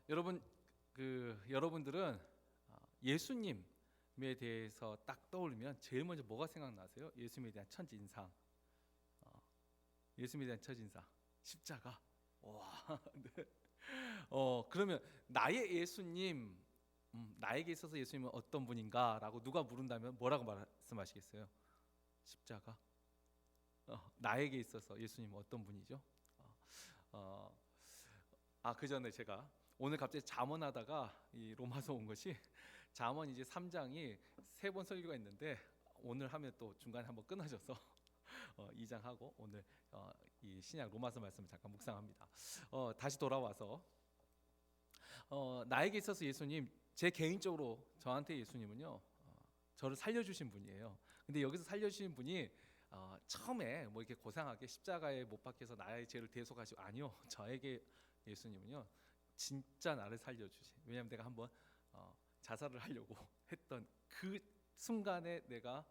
여러분 여러분들은 예수님에 대해서 딱 떠올리면 제일 먼저 뭐가 생각나세요? 예수님에 대한 첫인상. 예수님에 대한 첫인상. 십자가. 와. 네. 그러면 나의 예수님, 나에게 있어서 예수님은 어떤 분인가라고 누가 물은다면 뭐라고 말씀하시겠어요? 십자가. 나에게 있어서 예수님은 어떤 분이죠? 어, 그 전에 제가 오늘 갑자기 잠언하다가 이 로마서 온 것이 잠언 이제 3장이 3번 설교가 있는데 오늘 하면 또 중간에 한번 끊어져서 2장 하고 오늘 이 신약 로마서 말씀을 잠깐 묵상합니다. 다시 돌아와서 나에게 있어서 예수님, 제 개인적으로 저한테 예수님은요 저를 살려주신 분이에요. 근데 여기서 살려주신 분이 처음에 뭐 이렇게 고상하게 십자가에 못 박혀서 나의 죄를 대속하시고, 아니요, 저에게 예수님은요 진짜 나를 살려주신, 왜냐하면 내가 한번 자살을 하려고 했던 그 순간에 내가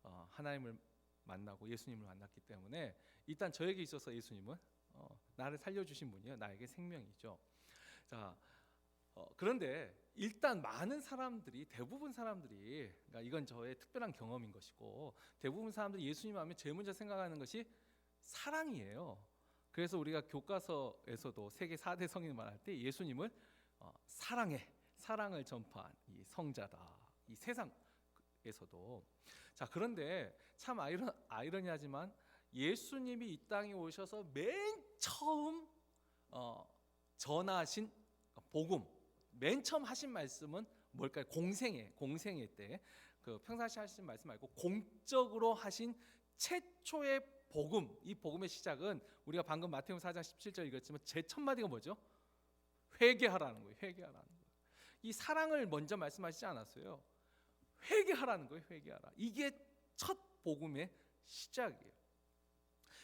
하나님을 만나고 예수님을 만났기 때문에 일단 저에게 있어서 예수님은 나를 살려주신 분이요, 나에게 생명이죠. 자, 그런데 일단 많은 사람들이, 대부분 사람들이, 그러니까 이건 저의 특별한 경험인 것이고, 대부분 사람들이 예수님 하면 제일 먼저 생각하는 것이 사랑이에요. 그래서 우리가 교과서에서도 세계 4대 성인 말할 때 예수님을 사랑을 전파한 이 성자다, 이 세상에서도. 자, 그런데 참 아이러니하지만 예수님이 이 땅에 오셔서 맨 처음 전하신 복음, 맨 처음 하신 말씀은 뭘까요? 공생애 때 그 평상시 하신 말씀 말고 공적으로 하신 최초의 복음, 이 복음의 시작은 우리가 방금 마태복음 4장 17절 읽었지만 제 첫 마디가 뭐죠? 회개하라는 거예요. 회개하라는 거예요. 이 사랑을 먼저 말씀하시지 않았어요. 회개하라는 거예요. 회개하라. 이게 첫 복음의 시작이에요.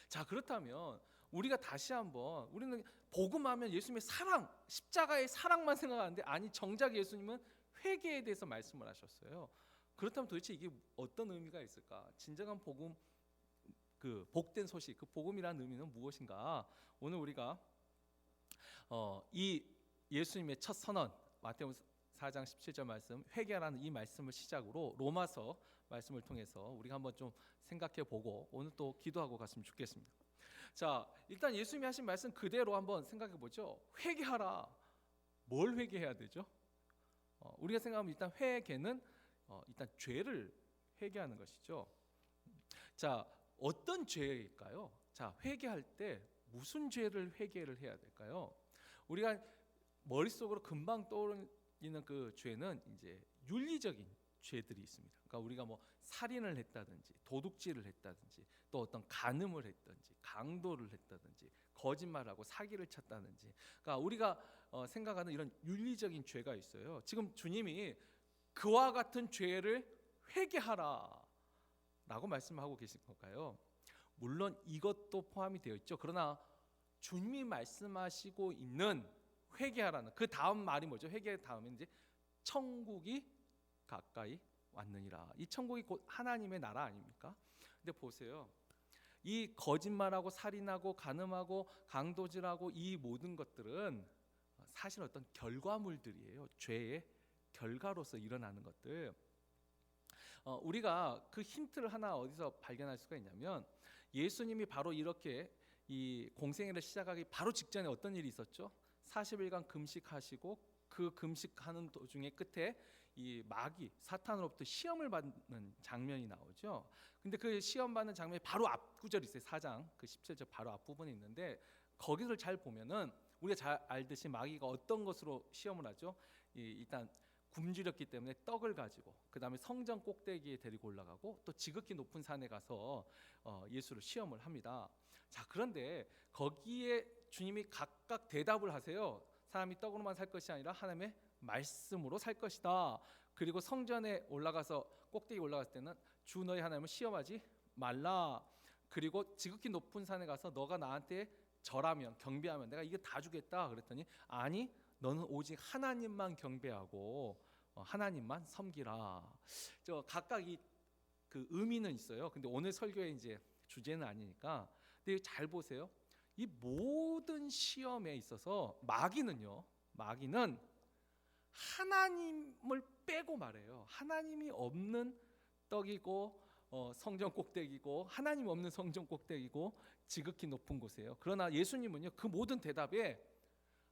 자, 그렇다면 우리가 다시 한번, 우리는 복음하면 예수님의 사랑, 십자가의 사랑만 생각하는데, 아니, 정작 예수님은 회개에 대해서 말씀을 하셨어요. 그렇다면 도대체 이게 어떤 의미가 있을까? 진정한 복음, 그 복된 소식, 그 복음이라는 의미는 무엇인가? 오늘 우리가 이 예수님의 첫 선언, 마태복음 4장 17절 말씀, 회개하라는 이 말씀을 시작으로 로마서 말씀을 통해서 우리가 한번 좀 생각해 보고 오늘 또 기도하고 갔으면 좋겠습니다. 자, 일단 예수님이 하신 말씀 그대로 한번 생각해 보죠. 회개하라. 뭘 회개해야 되죠? 우리가 생각하면 일단 회개는 일단 죄를 회개하는 것이죠. 자, 어떤 죄일까요? 자, 회개할 때 무슨 죄를 회개를 해야 될까요? 우리가 머릿속으로 금방 떠오르는 그 죄는 이제 윤리적인 죄들이 있습니다. 그러니까 우리가 뭐 살인을 했다든지 도둑질을 했다든지 또 어떤 간음을 했든지 강도를 했다든지 거짓말하고 사기를 쳤다든지, 그러니까 우리가 생각하는 이런 윤리적인 죄가 있어요. 지금 주님이 그와 같은 죄를 회개하라 라고 말씀하고 계신 걸까요? 물론 이것도 포함이 되어 있죠. 그러나 주님이 말씀하시고 있는 회개하라는 그 다음 말이 뭐죠? 회개 다음에 이제 천국이 가까이 왔느니라. 이 천국이 곧 하나님의 나라 아닙니까? 근데 보세요. 이 거짓말하고 살인하고 간음하고 강도질하고 이 모든 것들은 사실 어떤 결과물들이에요. 죄의 결과로서 일어나는 것들. 우리가 그 힌트를 하나 어디서 발견할 수가 있냐면, 예수님이 바로 이렇게 이 공생애를 시작하기 바로 직전에 어떤 일이 있었죠? 40일간 금식하시고 그 금식하는 도중에 끝에 이 마귀 사탄으로부터 시험을 받는 장면이 나오죠. 근데 그 시험 받는 장면이 바로 앞구절이 있어요. 4장 그 17절 바로 앞부분에 있는데, 거기를 잘 보면은 우리가 잘 알듯이 마귀가 어떤 것으로 시험을 하죠? 일단 굶주렸기 때문에 떡을 가지고 그 다음에 성전 꼭대기에 데리고 올라가고 또 지극히 높은 산에 가서 예수를 시험을 합니다. 자, 그런데 거기에 주님이 각각 대답을 하세요. 사람이 떡으로만 살 것이 아니라 하나님의 말씀으로 살 것이다. 그리고 성전에 올라가서 꼭대기 올라갔을 때는 주 너희 하나님을 시험하지 말라. 그리고 지극히 높은 산에 가서 너가 나한테 절하면 경배하면 내가 이거 다 주겠다 그랬더니, 아니 너는 오직 하나님만 경배하고 하나님만 섬기라. 저 각각 그 의미는 있어요. 근데 오늘 설교의 이제 주제는 아니니까. 근데 잘 보세요. 이 모든 시험에 있어서 마귀는요, 마귀는 하나님을 빼고 말해요. 하나님이 없는 떡이고 성전 꼭대기고 하나님 없는 성전 꼭대기고 지극히 높은 곳이에요. 그러나 예수님은요, 그 모든 대답에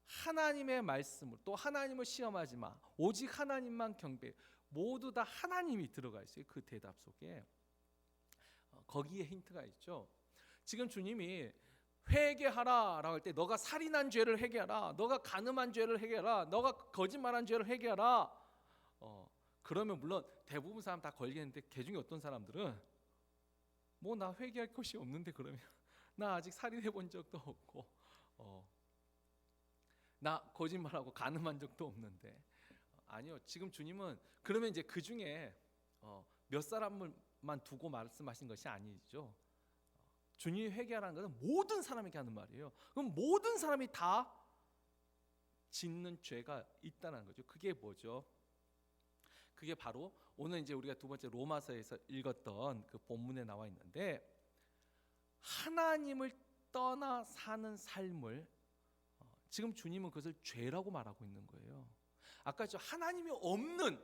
하나님의 말씀을, 또 하나님을 시험하지 마, 오직 하나님만 경배, 모두 다 하나님이 들어가 있어요. 그 대답 속에 거기에 힌트가 있죠. 지금 주님이 회개하라 라고 할 때 너가 살인한 죄를 회개하라, 너가 간음한 죄를 회개하라, 너가 거짓말한 죄를 회개하라, 그러면 물론 대부분 사람 다 걸리는데 그 중에 어떤 사람들은 뭐 나 회개할 것이 없는데, 그러면 나 아직 살인해 본 적도 없고 나 거짓말하고 간음한 적도 없는데. 아니요, 지금 주님은 그러면 이제 그 중에 몇 사람만 두고 말씀하신 것이 아니죠. 주님이 회개하라는 것은 모든 사람에게 하는 말이에요. 그럼 모든 사람이 다 짓는 죄가 있다는 거죠. 그게 뭐죠? 그게 바로 오늘 이제 우리가 두 번째 로마서에서 읽었던 그 본문에 나와 있는데, 하나님을 떠나 사는 삶을 지금 주님은 그것을 죄라고 말하고 있는 거예요. 아까 저 하나님이 없는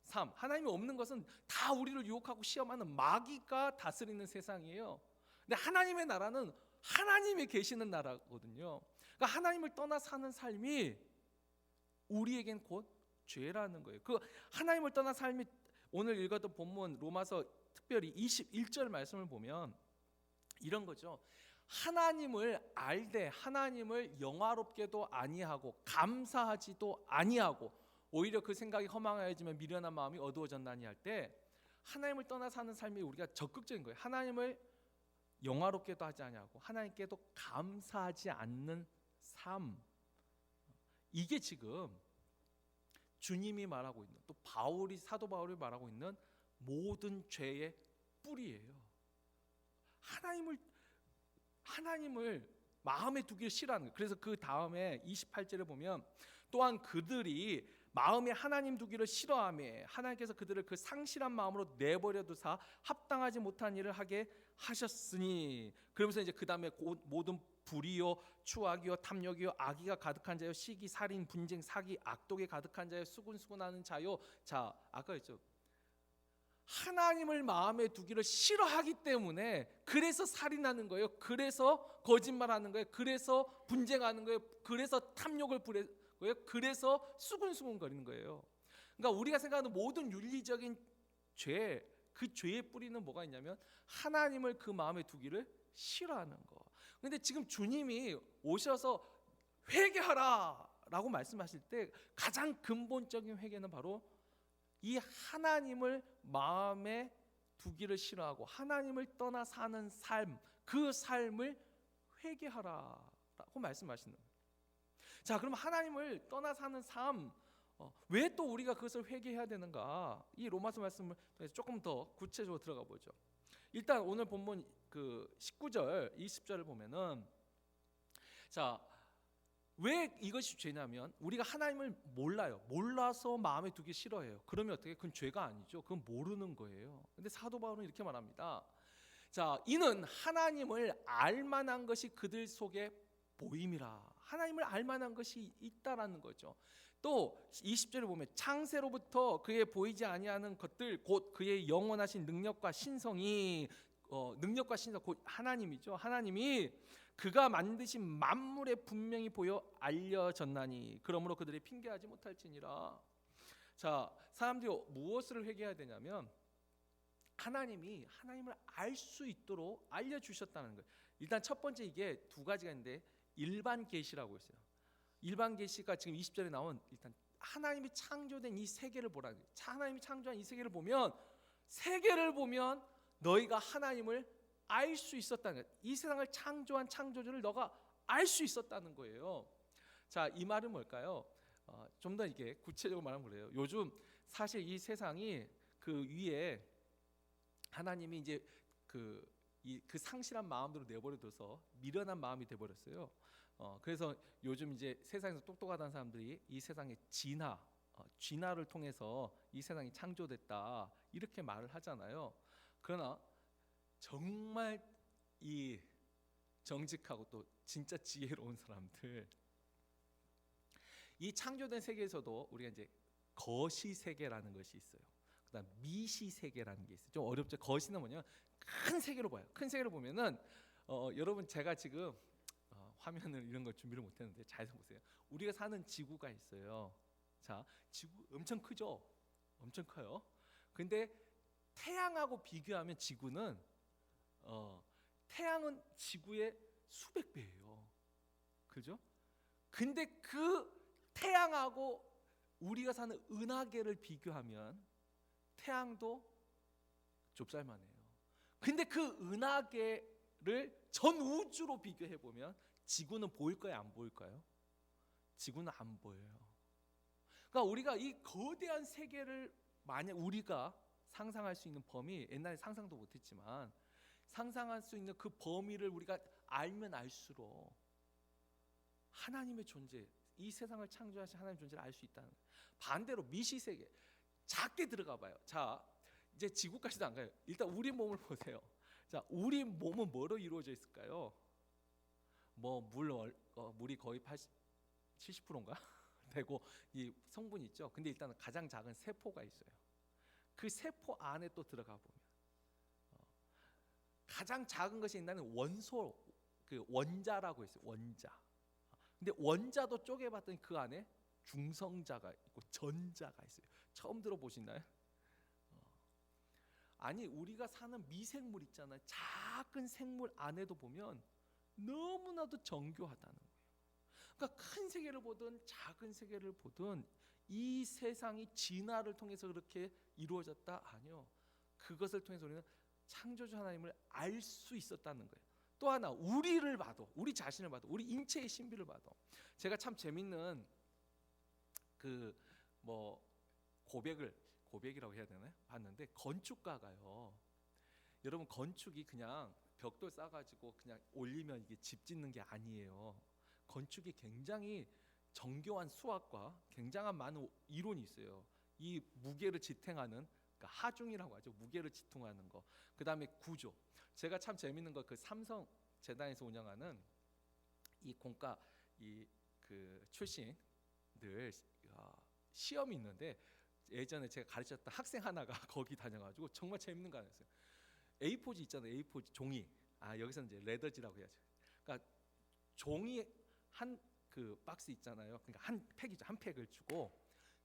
삶, 하나님이 없는 것은 다 우리를 유혹하고 시험하는 마귀가 다스리는 세상이에요. 근데 하나님의 나라는 하나님이 계시는 나라거든요. 그러니까 하나님을 떠나 사는 삶이 우리에겐 곧 죄라는 거예요. 그 하나님을 떠나 삶이, 오늘 읽었던 본문 로마서 특별히 21절 말씀을 보면 이런 거죠. 하나님을 알되 하나님을 영화롭게도 아니하고 감사하지도 아니하고 오히려 그 생각이 허망하여지면 미련한 마음이 어두워졌나니 할 때, 하나님을 떠나 사는 삶이 우리가 적극적인 거예요. 하나님을 영화롭게도 하지 아니하고 하나님께도 감사하지 않는 삶, 이게 지금 주님이 말하고 있는, 또 사도 바울이 말하고 있는 모든 죄의 뿌리예요. 하나님을 마음에 두기를 싫어하는 거예요. 그래서 그 다음에 28절에 보면 또한 그들이 마음에 하나님 두기를 싫어하며 하나님께서 그들을 그 상실한 마음으로 내버려 두사 합당하지 못한 일을 하게 하셨으니, 그러면서 이제 그 다음에 모든 불의요 추악이요 탐욕이요 악의가 가득한 자요 시기 살인 분쟁 사기 악독에 가득한 자요 수군수군하는 자요. 자, 아까 했죠. 하나님을 마음에 두기를 싫어하기 때문에 그래서 살인하는 거예요. 그래서 거짓말하는 거예요. 그래서 분쟁하는 거예요. 그래서 탐욕을 부리는 거예요. 그래서 수군수군거리는 거예요. 그러니까 우리가 생각하는 모든 윤리적인 죄, 그 죄의 뿌리는 뭐가 있냐면 하나님을 그 마음에 두기를 싫어하는 거. 근데 지금 주님이 오셔서 회개하라 라고 말씀하실 때 가장 근본적인 회개는 바로 이 하나님을 마음에 두기를 싫어하고 하나님을 떠나 사는 삶, 그 삶을 회개하라라고 말씀하시는 거예요. 자, 그럼 하나님을 떠나 사는 삶, 왜 또 우리가 그것을 회개해야 되는가? 이 로마서 말씀을 조금 더 구체적으로 들어가 보죠. 일단 오늘 본문 그 19절, 20절을 보면은, 자, 왜 이것이 죄냐면 우리가 하나님을 몰라서 마음에 두기 싫어해요. 그러면 어떻게? 그건 죄가 아니죠. 그건 모르는 거예요. 근데 사도 바울은 이렇게 말합니다. 자, 이는 하나님을 알만한 것이 그들 속에 보임이라. 하나님을 알만한 것이 있다라는 거죠. 또 20절에 보면 창세로부터 그의 보이지 아니하는 것들 곧 그의 영원하신 능력과 신성이, 능력과 신성 곧 하나님이죠. 하나님이 그가 만드신 만물에 분명히 보여 알려졌나니 그러므로 그들이 핑계하지 못할지니라. 자, 사람들이 무엇을 회개해야 되냐면 하나님을 알 수 있도록 알려주셨다는 거예요. 일단 첫 번째, 이게 두 가지가 있는데 일반 계시라고 했어요. 일반 계시가 지금 20절에 나온, 일단 하나님이 창조된 이 세계를 보라는 거예요. 하나님이 창조한 이 세계를 보면 너희가 하나님을 알 수 있었다는 거예요. 이 세상을 창조한 창조주를 너가 알 수 있었다는 거예요. 자, 이 말은 뭘까요? 좀 더 이게 구체적으로 말하면 그래요. 요즘 사실 이 세상이 그 위에 하나님이 이제 그 상실한 마음대로 내버려둬서 미련한 마음이 돼버렸어요. 그래서 요즘 이제 세상에서 똑똑하다는 사람들이 이 세상의 진화를 통해서 이 세상이 창조됐다 이렇게 말을 하잖아요. 그러나 정말 이 정직하고 또 진짜 지혜로운 사람들, 이 창조된 세계에서도 우리가 이제 거시 세계라는 것이 있어요. 그다음 미시 세계라는 게 있어요. 좀 어렵죠. 거시는 뭐냐면 큰 세계로 봐요. 큰 세계로 보면은 여러분 제가 지금 화면을 이런 걸 준비를 못했는데 잘 보세요. 우리가 사는 지구가 있어요. 자, 지구 엄청 크죠? 엄청 커요. 근데 태양하고 비교하면 지구는 태양은 지구의 수백 배예요. 그죠? 근데 그 태양하고 우리가 사는 은하계를 비교하면 태양도 좁쌀만해요. 근데 그 은하계를 전 우주로 비교해 보면 지구는 보일까요? 안 보일까요? 지구는 안 보여요. 그러니까 우리가 이 거대한 세계를 만약 우리가 상상할 수 있는 범위, 옛날에 상상도 못했지만 상상할 수 있는 그 범위를 우리가 알면 알수록 하나님의 존재, 이 세상을 창조하신 하나님의 존재를 알 수 있다는 거예요. 반대로 미시세계 작게 들어가 봐요. 자, 이제 지구까지도 안 가요. 일단 우리 몸을 보세요. 자, 우리 몸은 뭐로 이루어져 있을까요? 뭐 물이 거의 70%인가 되고 이 성분이 있죠. 근데 일단은 가장 작은 세포가 있어요. 그 세포 안에 또 들어가 보면 가장 작은 것이 있다는 원소, 그 원자라고 있어요. 원자. 근데 원자도 쪼개봤더니 그 안에 중성자가 있고 전자가 있어요. 처음 들어보시나요? 아니 우리가 사는 미생물 있잖아요. 작은 생물 안에도 보면 너무나도 정교하다는 거예요. 그러니까 큰 세계를 보든 작은 세계를 보든 이 세상이 진화를 통해서 그렇게 이루어졌다? 아니요. 그것을 통해서 우리는 창조주 하나님을 알 수 있었다는 거예요. 또 하나 우리를 봐도, 우리 자신을 봐도, 우리 인체의 신비를 봐도 제가 참 재밌는 그 뭐 고백이라고 해야 되나요? 봤는데 건축가가요. 여러분 건축이 그냥 벽돌 쌓아가지고 그냥 올리면 이게 집 짓는 게 아니에요. 건축이 굉장히 정교한 수학과 굉장한 많은 이론이 있어요. 이 무게를 지탱하는 그러니까 하중이라고 하죠. 무게를 지탱하는 거. 그 다음에 구조. 제가 참 재밌는 거 그 삼성 재단에서 운영하는 이 공과 이 그 출신들 시험이 있는데 예전에 제가 가르쳤던 학생 하나가 거기 다녀가지고 정말 재밌는 거 하나 했어요. A4지 있잖아요. A4지 종이. 여기서는 이제 레더지라고 해야죠. 그러니까 종이 한 그 박스 있잖아요. 그러니까 한 팩이죠. 한 팩을 주고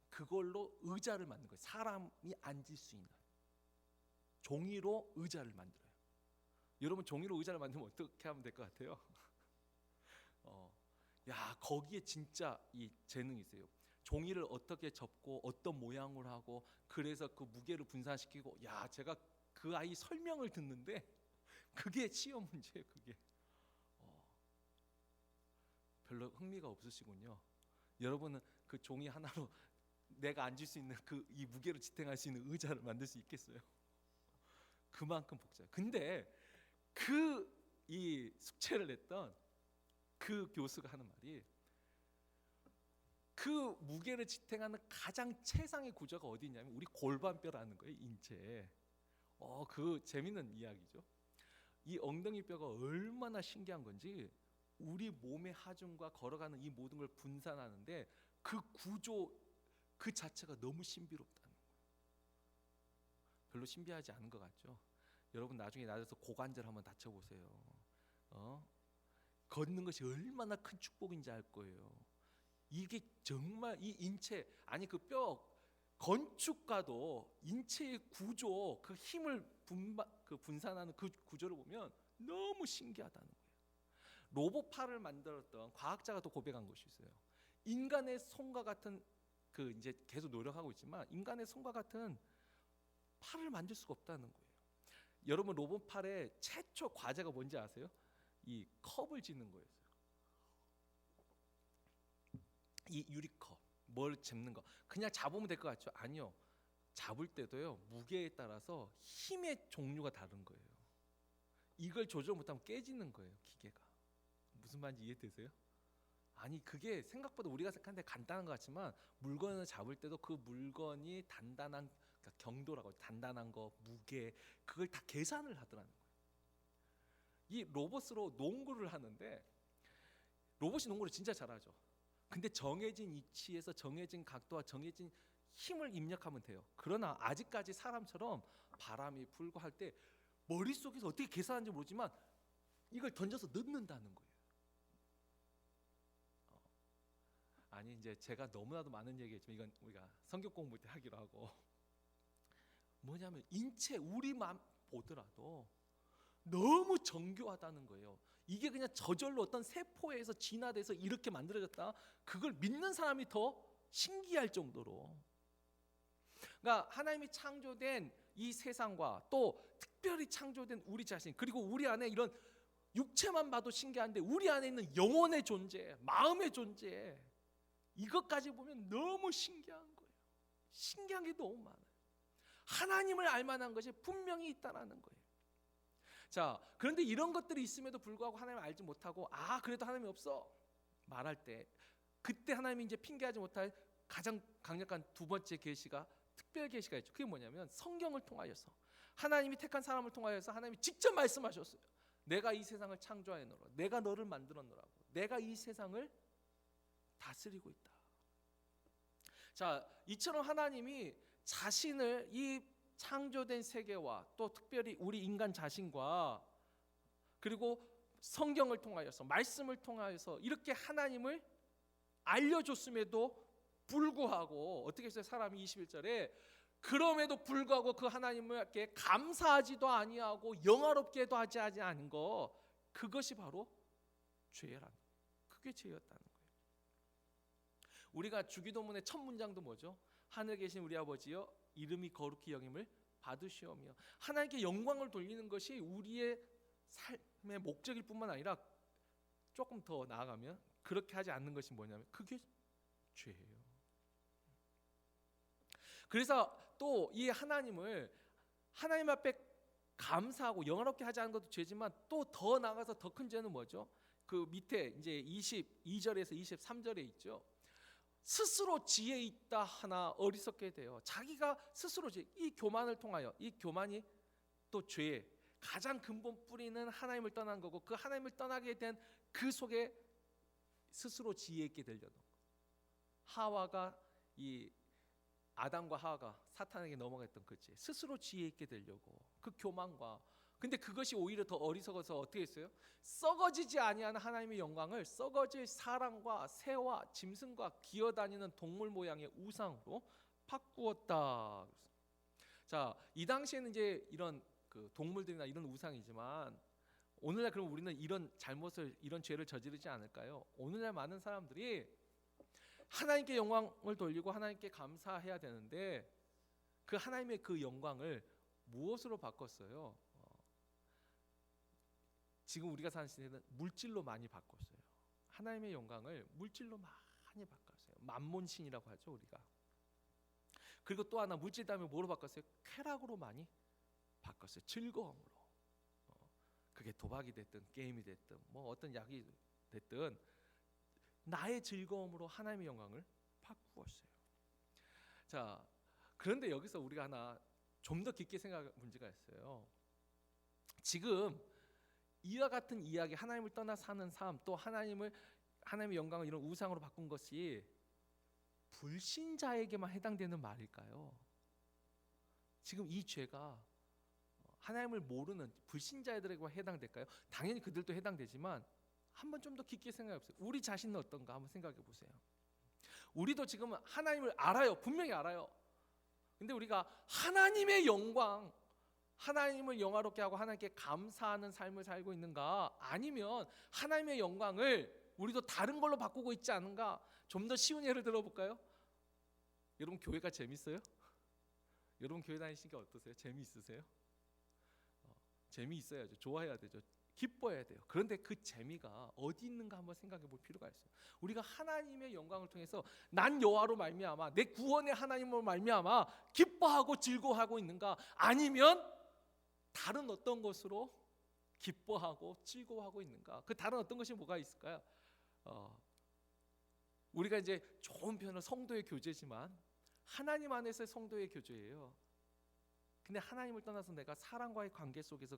그걸로 의자를 만든 거예요. 사람이 앉을 수 있는 종이로 의자를 만들어요. 여러분 종이로 의자를 만들면 어떻게 하면 될 것 같아요? 야 거기에 진짜 이 재능이 있어요. 종이를 어떻게 접고 어떤 모양으로 하고 그래서 그 무게를 분산시키고 야 제가 그 아이 설명을 듣는데 그게 시험 문제예요. 그게 별로 흥미가 없으시군요. 여러분은 그 종이 하나로 내가 앉을 수 있는 그 이 무게를 지탱할 수 있는 의자를 만들 수 있겠어요? 그만큼 복잡해요. 근데 그 이 숙제를 냈던 그 교수가 하는 말이 그 무게를 지탱하는 가장 최상의 구조가 어디 있냐면 우리 골반뼈라는 거예요. 인체에. 그 재밌는 이야기죠. 이 엉덩이 뼈가 얼마나 신기한 건지 우리 몸의 하중과 걸어가는 이 모든 걸 분산하는데 그 구조 그 자체가 너무 신비롭다는 거예요. 별로 신비하지 않은 것 같죠. 여러분 나중에 낮에서 고관절 한번 다쳐보세요. 걷는 것이 얼마나 큰 축복인지 알 거예요. 이게 정말 이 인체 아니 그 뼈 건축가도 인체의 구조 그 힘을 분산하는 그 구조를 보면 너무 신기하다는 거예요. 로봇팔을 만들었던 과학자가 또 고백한 것이 있어요. 인간의 손과 같은 그 이제 계속 노력하고 있지만 인간의 손과 같은 팔을 만들 수가 없다는 거예요. 여러분 로봇팔의 최초 과제가 뭔지 아세요? 이 컵을 짓는 거였어요. 이 유리컵 뭘 잡는 거 그냥 잡으면 될 것 같죠? 아니요. 잡을 때도요 무게에 따라서 힘의 종류가 다른 거예요. 이걸 조절 못하면 깨지는 거예요. 기계가. 무슨 말인지 이해되세요? 아니 그게 생각보다 우리가 생각하는데 간단한 것 같지만 물건을 잡을 때도 그 물건이 단단한 그러니까 경도라고 단단한 거 무게 그걸 다 계산을 하더라는 거예요. 이 로봇으로 농구를 하는데 로봇이 농구를 진짜 잘하죠. 근데 정해진 위치에서 정해진 각도와 정해진 힘을 입력하면 돼요. 그러나 아직까지 사람처럼 바람이 불고 할 때 머릿속에서 어떻게 계산하는지 모르지만 이걸 던져서 넣는다는 거예요. 아니 이제 제가 너무나도 많은 얘기했지만 이건 우리가 성경 공부 때 하기로 하고, 뭐냐면 인체 우리만 보더라도 너무 정교하다는 거예요. 이게 그냥 저절로 어떤 세포에서 진화돼서 이렇게 만들어졌다, 그걸 믿는 사람이 더 신기할 정도로. 그러니까 하나님이 창조된 이 세상과 또 특별히 창조된 우리 자신, 그리고 우리 안에 이런 육체만 봐도 신기한데 우리 안에 있는 영혼의 존재, 마음의 존재, 이것까지 보면 너무 신기한 거예요. 신기한 게 너무 많아요. 하나님을 알만한 것이 분명히 있다라는 거예요. 자, 그런데 이런 것들이 있음에도 불구하고 하나님을 알지 못하고 그래도 하나님이 없어 말할 때, 그때 하나님이 이제 핑계하지 못할 가장 강력한 두 번째 계시가, 특별 계시가 있죠. 그게 뭐냐면 성경을 통하여서 하나님이 택한 사람을 통하여서 하나님이 직접 말씀하셨어요. 내가 이 세상을 창조하였노라, 내가 너를 만들었노라고, 내가 이 세상을 다스리고 있다. 자, 이처럼 하나님이 자신을 이 창조된 세계와 또 특별히 우리 인간 자신과 그리고 성경을 통하여서, 말씀을 통하여서 이렇게 하나님을 알려줬음에도 불구하고 어떻게 했어요? 사람이 21절에 그럼에도 불구하고 그 하나님께 감사하지도 아니하고 영화롭게도 하지 않은 거, 그것이 바로 죄라는, 그게 죄였다는 거예요. 우리가 주기도문의 첫 문장도 뭐죠? 하늘에 계신 우리 아버지여 이름이 거룩히 여김을 받으시오며. 하나님께 영광을 돌리는 것이 우리의 삶의 목적일 뿐만 아니라 조금 더 나아가면 그렇게 하지 않는 것이 뭐냐면 그게 죄예요. 그래서 또 이 하나님을, 하나님 앞에 감사하고 영화롭게 하지 않은 것도 죄지만 또 더 나아가서 더 큰 죄는 뭐죠? 그 밑에 이제 22절에서 23절에 있죠. 스스로 지혜 있다 하나 어리석게 돼요. 자기가 스스로 이 교만을 통하여, 이 교만이 또 죄의 가장 근본 뿌리는 하나님을 떠난 거고, 그 하나님을 떠나게 된 그 속에 스스로 지혜 있게 되려는, 하와가 이 아담과 하와가 사탄에게 넘어갔던 거지. 스스로 지혜 있게 되려고 그 교만과, 근데 그것이 오히려 더 어리석어서 어떻게 했어요? 썩어지지 아니하는 하나님의 영광을 썩어질 사람과 새와 짐승과 기어다니는 동물 모양의 우상으로 바꾸었다. 자, 이 당시에는 이제 이런 그 동물들이나 이런 우상이지만 오늘날 그럼 우리는 이런 잘못을, 이런 죄를 저지르지 않을까요? 오늘날 많은 사람들이 하나님께 영광을 돌리고 하나님께 감사해야 되는데 그 하나님의 그 영광을 무엇으로 바꿨어요? 지금 우리가 사는 시대는 물질로 많이 바꿨어요. 하나님의 영광을 물질로 많이 바꿨어요. 만몬신이라고 하죠, 우리가. 그리고 또 하나, 물질 다음에 뭐로 바꿨어요? 쾌락으로 많이 바꿨어요. 즐거움으로. 그게 도박이 됐든 게임이 됐든 뭐 어떤 약이 됐든 나의 즐거움으로 하나님의 영광을 바꾸었어요. 자, 그런데 여기서 우리가 하나 좀 더 깊게 생각할 문제가 있어요. 지금 이와 같은 이야기, 하나님을 떠나 사는 삶, 또 하나님의 영광을 이런 우상으로 바꾼 것이 불신자에게만 해당되는 말일까요? 지금 이 죄가 하나님을 모르는 불신자들에게만 해당될까요? 당연히 그들도 해당되지만 한번 좀 더 깊게 생각해 보세요. 우리 자신은 어떤가 한번 생각해 보세요. 우리도 지금 하나님을 알아요. 분명히 알아요. 근데 우리가 하나님의 영광, 하나님을 영화롭게 하고 하나님께 감사하는 삶을 살고 있는가? 아니면 하나님의 영광을 우리도 다른 걸로 바꾸고 있지 않은가? 좀 더 쉬운 예를 들어볼까요? 여러분 교회가 재밌어요? 여러분 교회 다니시니까 어떠세요? 재미있으세요? 재미있어야죠. 좋아해야 되죠. 기뻐해야 돼요. 그런데 그 재미가 어디 있는가 한번 생각해 볼 필요가 있어요. 우리가 하나님의 영광을 통해서 난 여호와로 말미암아, 내 구원의 하나님으로 말미암아 기뻐하고 즐거워하고 있는가? 아니면 다른 어떤 것으로 기뻐하고 즐거워하고 있는가? 그 다른 어떤 것이 뭐가 있을까요? 우리가 이제 좋은 표현은 성도의 교제지만 하나님 안에서의 성도의 교제예요. 근데 하나님을 떠나서 내가 사람과의 관계 속에서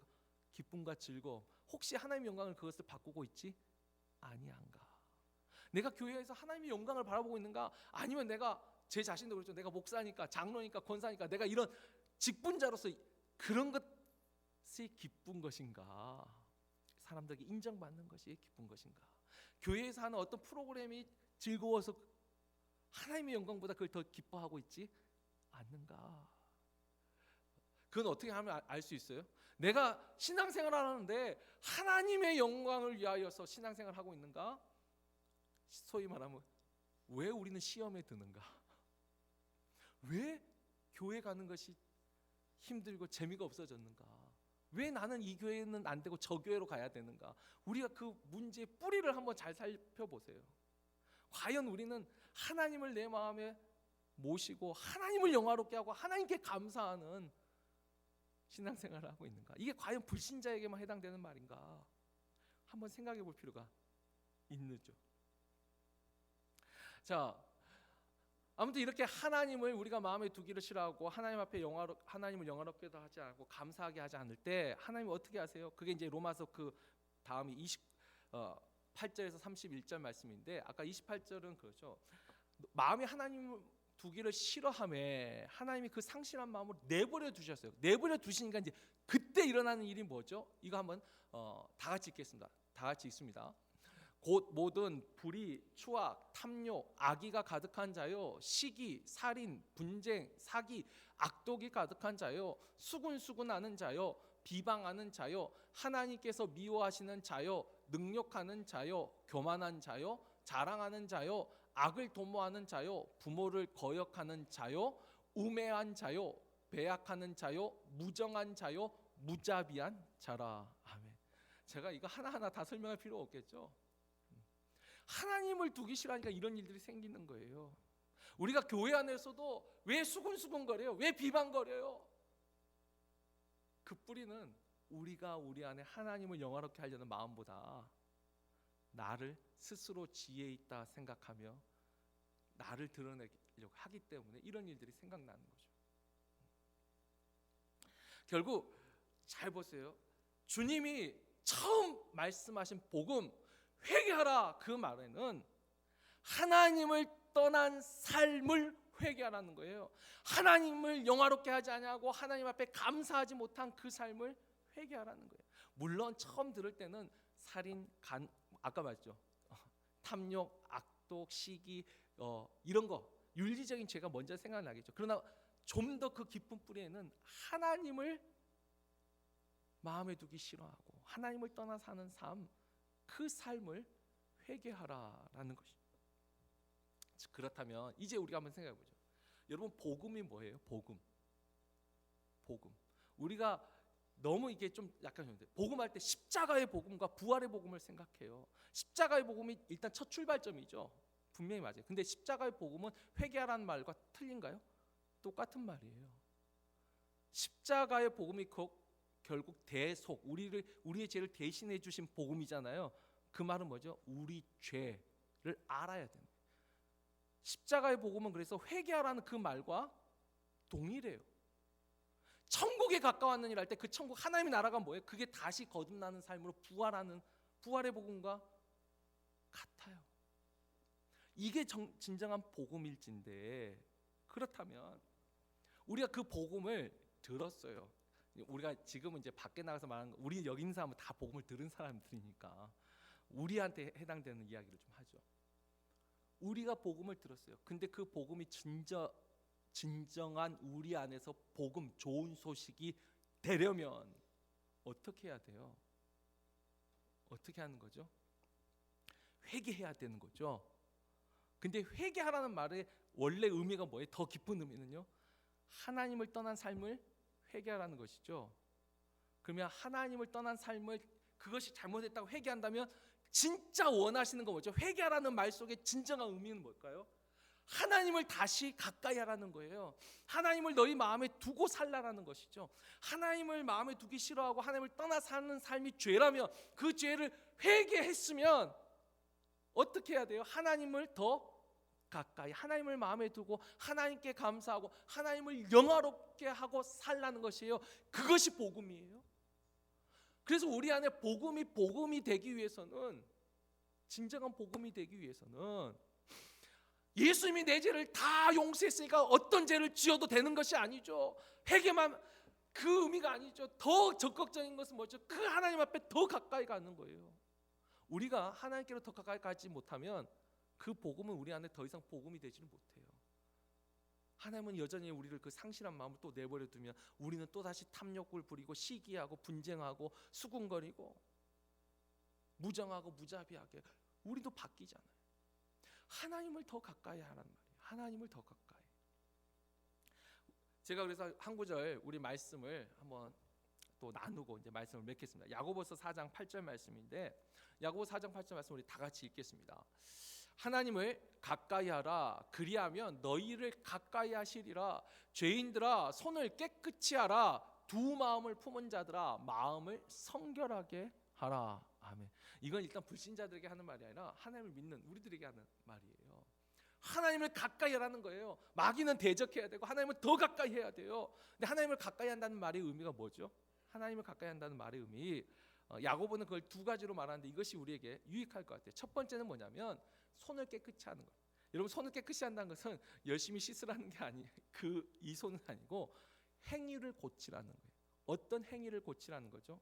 기쁨과 즐거움, 혹시 하나님의 영광을 그것을 바꾸고 있지 아니한가? 내가 교회에서 하나님의 영광을 바라보고 있는가? 아니면 내가 제 자신도 그렇죠. 내가 목사니까, 장로니까, 권사니까 내가 이런 직분자로서 그런 것이 기쁜 것인가? 사람들에게 인정받는 것이 기쁜 것인가? 교회에서 하는 어떤 프로그램이 즐거워서 하나님의 영광보다 그걸 더 기뻐하고 있지 않는가? 그건 어떻게 하면 알 수 있어요? 내가 신앙생활을 하는데 하나님의 영광을 위하여서 신앙생활을 하고 있는가? 소위 말하면 왜 우리는 시험에 드는가? 왜 교회 가는 것이 힘들고 재미가 없어졌는가? 왜 나는 이 교회는 안 되고 저 교회로 가야 되는가? 우리가 그 문제의 뿌리를 한번 잘 살펴보세요. 과연 우리는 하나님을 내 마음에 모시고 하나님을 영화롭게 하고 하나님께 감사하는 신앙생활을 하고 있는가? 이게 과연 불신자에게만 해당되는 말인가? 한번 생각해 볼 필요가 있죠. 자, 아무튼 이렇게 하나님을 우리가 마음에 두기를 싫어하고 하나님 앞에 하나님을 영화롭게도 하지 않고 감사하게 하지 않을 때 하나님이 어떻게 하세요? 그게 이제 로마서 그 다음이 28절에서 31절 말씀인데, 아까 28절은 그렇죠. 마음에 하나님을 두기를 싫어함에 하나님이 그 상실한 마음을 내버려 두셨어요. 내버려 두시니까 이제 그때 일어나는 일이 뭐죠? 이거 한번 다 같이 읽겠습니다. 다 같이 읽습니다. 곧 모든 불의, 추악, 탐욕, 악의가 가득한 자요, 시기, 살인, 분쟁, 사기, 악독이 가득한 자요, 수군수군하는 자요, 비방하는 자요, 하나님께서 미워하시는 자요, 능욕하는 자요, 교만한 자요, 자랑하는 자요, 악을 도모하는 자요, 부모를 거역하는 자요, 우매한 자요, 배약하는 자요, 무정한 자요, 무자비한 자라. 아멘. 제가 이거 하나하나 다 설명할 필요 없겠죠. 하나님을 두기 싫어하니까 이런 일들이 생기는 거예요. 우리가 교회 안에서도 왜 수군수군거려요? 왜 비방거려요? 그 뿌리는 우리가 우리 안에 하나님을 영화롭게 하려는 마음보다 나를 스스로 지혜 있다 생각하며 나를 드러내려고 하기 때문에 이런 일들이 생각나는 거죠. 결국 잘 보세요. 주님이 처음 말씀하신 복음, 회개하라, 그 말에는 하나님을 떠난 삶을 회개하라는 거예요. 하나님을 영화롭게 하지 않냐고 하나님 앞에 감사하지 못한 그 삶을 회개하라는 거예요. 물론 처음 들을 때는 살인, 아까 말했죠. 탐욕, 악독, 시기, 이런 거 윤리적인 죄가 먼저 생각나겠죠. 그러나 좀 더 그 깊은 뿌리에는 하나님을 마음에 두기 싫어하고 하나님을 떠나 사는 삶, 그 삶을 회개하라라는 것입니다. 그렇다면 이제 우리가 한번 생각해 보죠. 여러분, 복음이 뭐예요? 복음. 우리가 너무 이게 좀 약간 복음할 때 십자가의 복음과 부활의 복음을 생각해요. 십자가의 복음이 일단 첫 출발점이죠. 분명히 맞아요. 근데 십자가의 복음은 회개하라는 말과 틀린가요? 똑같은 말이에요. 십자가의 복음이 결국 대속, 우리의 죄를 대신해 주신 복음이잖아요. 그 말은 뭐죠? 우리 죄를 알아야 됩니다. 십자가의 복음은 그래서 회개하라는 그 말과 동일해요. 천국에 가까웠느니라 할 때 그 천국, 하나님의 나라가 뭐예요? 그게 다시 거듭나는 삶으로 부활하는 부활의 복음과 같아요. 이게 진정한 복음일진데, 그렇다면 우리가 그 복음을 들었어요. 우리가 지금은 이제 밖에 나가서 말하는 거, 우리 여기 있는 사람은 다 복음을 들은 사람들이니까 우리한테 해당되는 이야기를 좀 하죠. 우리가 복음을 들었어요. 근데 그 복음이 진정한 우리 안에서 복음, 좋은 소식이 되려면 어떻게 해야 돼요? 어떻게 하는 거죠? 회개해야 되는 거죠. 근데 회개하라는 말의 원래 의미가 뭐예요? 더 깊은 의미는요, 하나님을 떠난 삶을 회개하라는 것이죠. 그러면 하나님을 떠난 삶을, 그것이 잘못했다고 회개한다면 진짜 원하시는 건 뭐죠? 회개하라는 말 속에 진정한 의미는 뭘까요? 하나님을 다시 가까이 하라는 거예요. 하나님을 너희 마음에 두고 살라라는 것이죠. 하나님을 마음에 두기 싫어하고 하나님을 떠나 사는 삶이 죄라면 그 죄를 회개했으면 어떻게 해야 돼요? 하나님을 더 가까이, 하나님을 마음에 두고 하나님께 감사하고 하나님을 영화롭게 하고 살라는 것이에요. 그것이 복음이에요. 그래서 우리 안에 복음이 되기 위해서는 진정한 복음이 되기 위해서는 예수님이 내 죄를 다 용서했으니까 어떤 죄를 지어도 되는 것이 아니죠. 회개만 그 의미가 아니죠. 더 적극적인 것은 뭐죠? 그 하나님 앞에 더 가까이 가는 거예요. 우리가 하나님께로 더 가까이 가지 못하면 그 복음은 우리 안에 더 이상 복음이 되지를 못해요. 하나님은 여전히 우리를 그 상실한 마음을 또 내버려 두면 우리는 또 다시 탐욕을 부리고 시기하고 분쟁하고 수군거리고 무정하고 무자비하게 우리도 바뀌잖아요. 하나님을 더 가까이 하란 말이에요. 하나님을 더 가까이. 제가 그래서 한 구절 우리 말씀을 한번 또 나누고 이제 말씀을 맺겠습니다. 야고보서 4장 8절 말씀인데 야고보 4장 8절 말씀 우리 다 같이 읽겠습니다. 하나님을 가까이 하라. 그리하면 너희를 가까이 하시리라. 죄인들아 손을 깨끗이 하라. 두 마음을 품은 자들아 마음을 성결하게 하라. 아멘. 이건 일단 불신자들에게 하는 말이 아니라 하나님을 믿는 우리들에게 하는 말이에요. 하나님을 가까이 하라는 거예요. 마귀는 대적해야 되고 하나님을 더 가까이 해야 돼요. 근데 하나님을 가까이 한다는 말의 의미가 뭐죠? 하나님을 가까이 한다는 말의 의미 야고보는 그걸 두 가지로 말하는데 이것이 우리에게 유익할 것 같아요. 첫 번째는 뭐냐면 손을 깨끗이 하는 거예요. 여러분 손을 깨끗이 한다는 것은 열심히 씻으라는 게 아니에요. 이 손은 아니고 행위를 고치라는 거예요. 어떤 행위를 고치라는 거죠?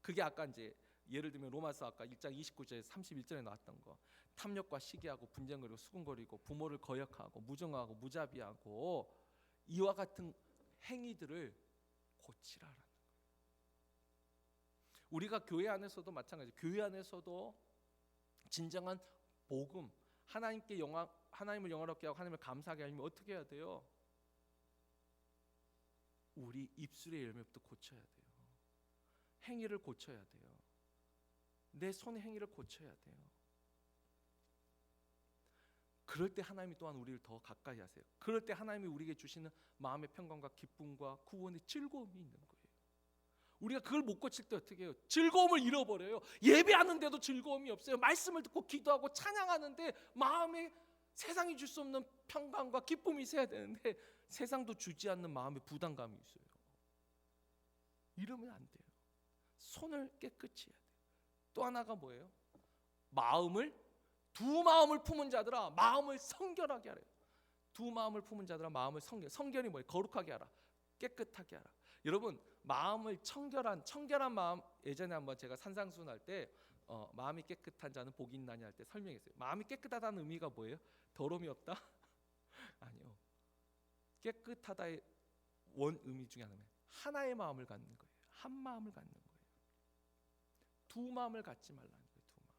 그게 아까 이제 예를 들면 로마서 아까 1장 29절 31절에 나왔던 거 탐욕과 시기하고 분쟁거리고 수군거리고 부모를 거역하고 무정하고 무자비하고 이와 같은 행위들을 고치라라는 거예요. 우리가 교회 안에서도 마찬가지. 교회 안에서도 진정한 복음, 하나님을 영화롭게 하고 하나님을 감사하게 하려면 어떻게 해야 돼요? 우리 입술의 열매부터 고쳐야 돼요. 행위를 고쳐야 돼요. 내 손의 행위를 고쳐야 돼요. 그럴 때 하나님이 또한 우리를 더 가까이 하세요. 그럴 때 하나님이 우리에게 주시는 마음의 평강과 기쁨과 구원의 즐거움이 있는 거예요. 우리가 그걸 못 고칠 때 어떻게 해요? 즐거움을 잃어버려요. 예배하는데도 즐거움이 없어요. 말씀을 듣고 기도하고 찬양하는데 마음에 세상이 줄 수 없는 평강과 기쁨이 있어야 되는데 세상도 주지 않는 마음의 부담감이 있어요. 이러면 안 돼요. 손을 깨끗이 해야 돼요. 또 하나가 뭐예요? 두 마음을 품은 자들아 마음을 성결하게 하래요. 두 마음을 품은 자들아 마음을 성결이 뭐예요? 거룩하게 하라. 깨끗하게 하라. 여러분 마음을 청결한 마음 예전에 한번 제가 산상수훈 때 마음이 깨끗한 자는 복이 있나니 할 때 설명했어요. 마음이 깨끗하다는 의미가 뭐예요? 더러움이 없다? 아니요. 깨끗하다의 원 의미 중에 하나의 마음을 갖는 거예요. 한 마음을 갖는 거예요. 두 마음을 갖지 말라는 거예요. 두 마음.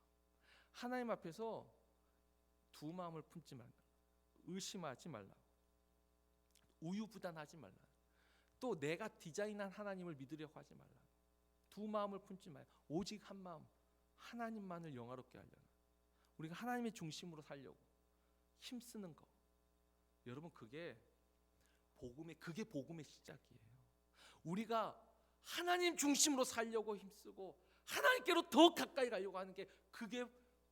하나님 앞에서 두 마음을 품지 말라. 의심하지 말라. 우유부단하지 말라. 또 내가 디자인한 하나님을 믿으려고 하지 말라. 두 마음을 품지 마요. 오직 한 마음, 하나님만을 영화롭게 하려는. 우리가 하나님의 중심으로 살려고 힘쓰는 거. 여러분 그게 복음의 시작이에요. 우리가 하나님 중심으로 살려고 힘쓰고 하나님께로 더 가까이 가려고 하는 게 그게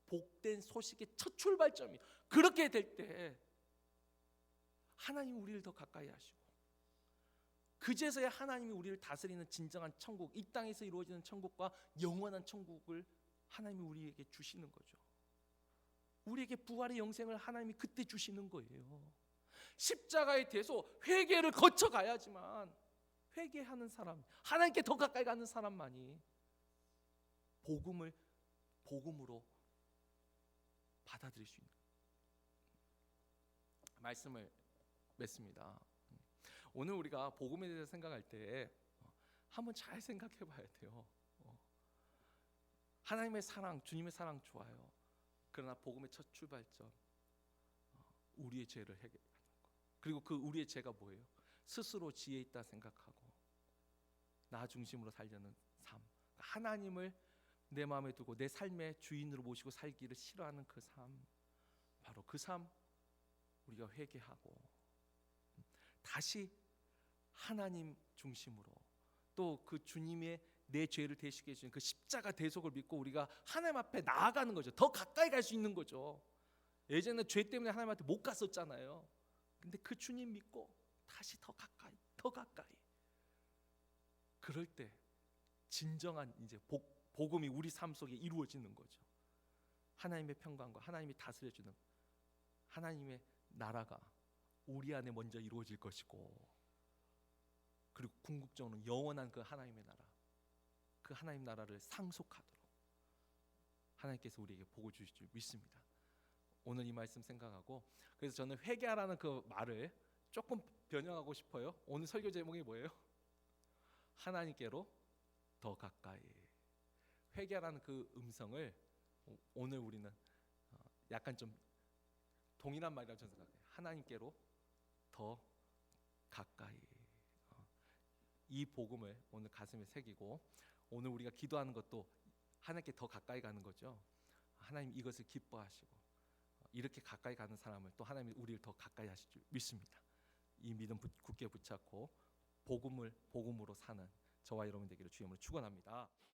복된 소식의 첫 출발점이에요. 그렇게 될 때 하나님이 우리를 더 가까이 하시고 그제서야 하나님이 우리를 다스리는 진정한 천국, 이 땅에서 이루어지는 천국과 영원한 천국을 하나님이 우리에게 주시는 거죠. 우리에게 부활의 영생을 하나님이 그때 주시는 거예요. 십자가에 대해서 회개를 거쳐 가야지만 회개하는 사람, 하나님께 더 가까이 가는 사람만이 복음으로 받아들일 수 있는 말씀을 맺습니다. 오늘 우리가 복음에 대해서 생각할 때 한번 잘 생각해 봐야 돼요. 하나님의 사랑, 주님의 사랑 좋아요. 그러나 복음의 첫 출발점 우리의 죄를 해결하는 거. 그리고 그 우리의 죄가 뭐예요? 스스로 지혜 있다 생각하고 나 중심으로 살려는 삶. 하나님을 내 마음에 두고 내 삶의 주인으로 모시고 살기를 싫어하는 그 삶. 바로 그 삶 우리가 회개하고 다시 하나님 중심으로 또 그 주님의 내 죄를 대신해 주신 그 십자가 대속을 믿고 우리가 하나님 앞에 나아가는 거죠. 더 가까이 갈 수 있는 거죠. 예전에 죄 때문에 하나님한테 못 갔었잖아요. 근데 그 주님 믿고 다시 더 가까이 그럴 때 진정한 이제 복음이 우리 삶 속에 이루어지는 거죠. 하나님의 평강과 하나님이 다스려주는 하나님의 나라가 우리 안에 먼저 이루어질 것이고, 그리고 궁극적으로 영원한 그 하나님의 나라, 그 하나님 나라를 상속하도록 하나님께서 우리에게 복을 주실 줄 믿습니다. 오늘 이 말씀 생각하고, 그래서 저는 회개하라는 그 말을 조금 변형하고 싶어요. 오늘 설교 제목이 뭐예요? 하나님께로 더 가까이. 회개하라는 그 음성을 오늘 우리는 약간 좀 동일한 말이라고 저는 생각해요. 하나님께로 더 가까이. 이 복음을 오늘 가슴에 새기고, 오늘 우리가 기도하는 것도 하나님께 더 가까이 가는 거죠. 하나님 이것을 기뻐하시고 이렇게 가까이 가는 사람을 또 하나님이 우리를 더 가까이 하실 줄 믿습니다. 이 믿음 굳게 붙잡고 복음으로 사는 저와 여러분 되기를 주의 이름으로 축원합니다.